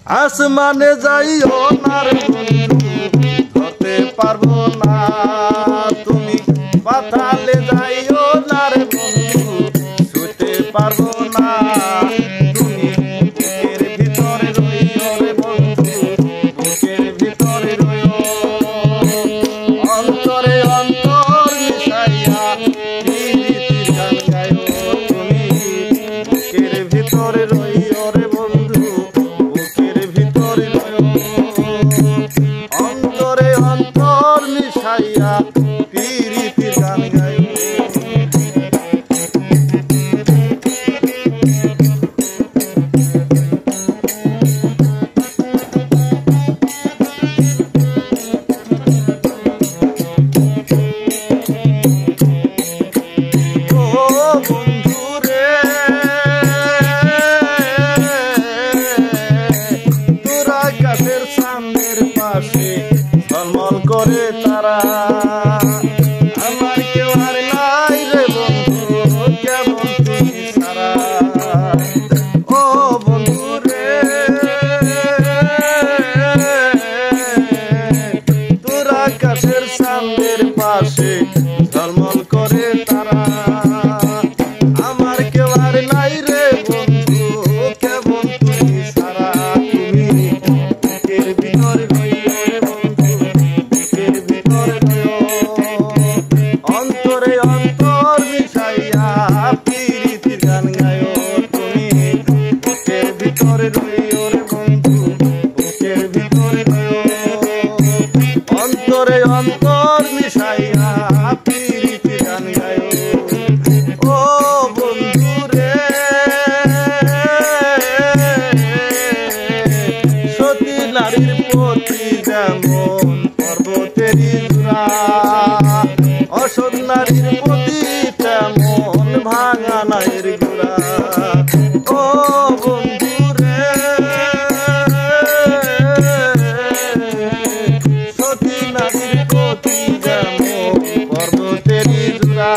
আসমানে যাইও না রে বন্ধু ধরতে পারবো না তুমি পাতালে যাইও না রে বন্ধু ছুঁতে পারবো না তুমি বুকের ভিতরে রইও রে বন্ধু বুকের ভিতরে রইও অন্তরে অন্তর মিশাইয়া প্রীতির গান গাইও তুমি বুকের ভিতরে রইও রে বন্ধু বুকের ভিতরে রইও অন্তরে অন্তর মিশাইয়া প্রীতির গান গাইও ঝলমল করে তারা আমার কেউ আর নাই রে বন্ধু কেমন তুমি সারা ও বন্ধু রে তোরা কাছের সামনের পাশে ঝলমল করে তারা আমার কেউ আর নাই রে বন্ধু কেমন তুমি সারা তুমি বুকের ভিতরে অন্তরে অন্তর মিশাইয়া প্রীতির গান গায়ো তুমি বুকের ভিতরে রইও রে বন্ধু বুকের ভিতরে রইও অন্তরে অন্তর মিশাইয়া প্রীতির গান গায়ো ও বন্ধু রে সতী নারীর প্রতি যেমন পর্বতেরই জোড়া অসৎ নারীর প্রতি তেমন ভাঙা নাইর গোড়া ও বন্ধু রে সতী নারীর প্রতি যেমন পর্বতেরই জোড়া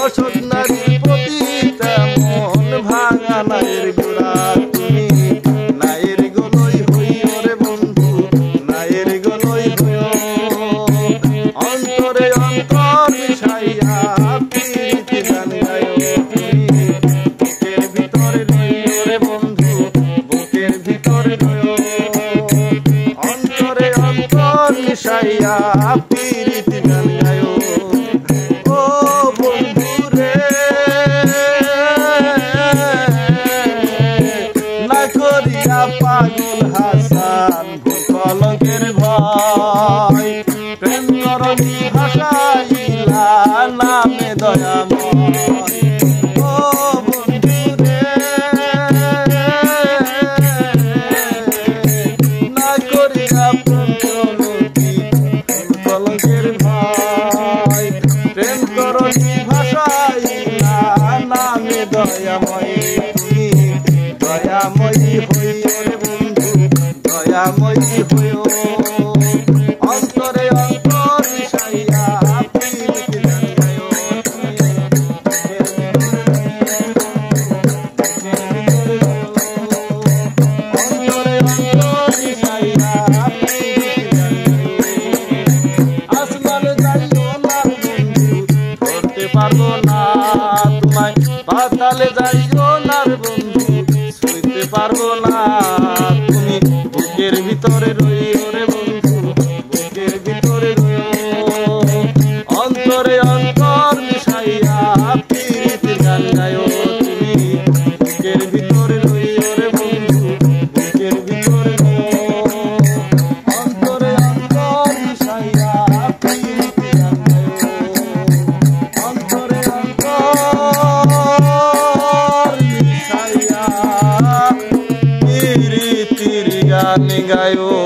অসৎ নারীর প্রতি তেমন ভাঙা নাইর গোড়া তুমি নাইর গোলই হইও রে বন্ধু নাইর গোলই হইও অন্তরে অন্তর মিশাইয়া প্রীতির গান গায়ো তুমি বুকের ভিতরে রইও রে বন্ধু বুকের ভিতরে রইও অন্তরে অন্তর মিশাইয়া প্রীতির গান গায়ো ও বন্ধু রে না করিয়া পাগল হাসান কলঙ্কের ভয় প্রেম করণী ভাষাইলা নামে দয়াময় ও বন্ধু রে না করিয়া প্রণতি কলঙ্কের ভয় প্রেম করণী ভাষাইলা নামে দয়াময় তুমি দয়াময়ী হইও রে বন্ধু দয়াময়ী হইও অন্তরে অন্তর মিশাইয়া প্রীতির গান গায়ো তুমি অন্তরে অন্তর মিশাইয়া প্রীতির গান গায়ো আসমানে যাইও না বন্ধু ধরতে পারবো না তোমায় পাতালে যাইও না বন্ধু ছুঁতে পারবো না তুমি বুকের ভিতরে রইও রে বন্ধু বুকের ভিতরে রইও অন্তরে অন্তর মিশাইয়া প্রীতির গান গায়ো তুমি বুকের ভিতরে রইও রে বন্ধু বুকের ভিতরে রইও অন্তরে অন্তর মিশাইয়া প্রীতির গান গায়ো অন্তরে অন্তর মিশাইয়া প্রীতির গান গায়ো।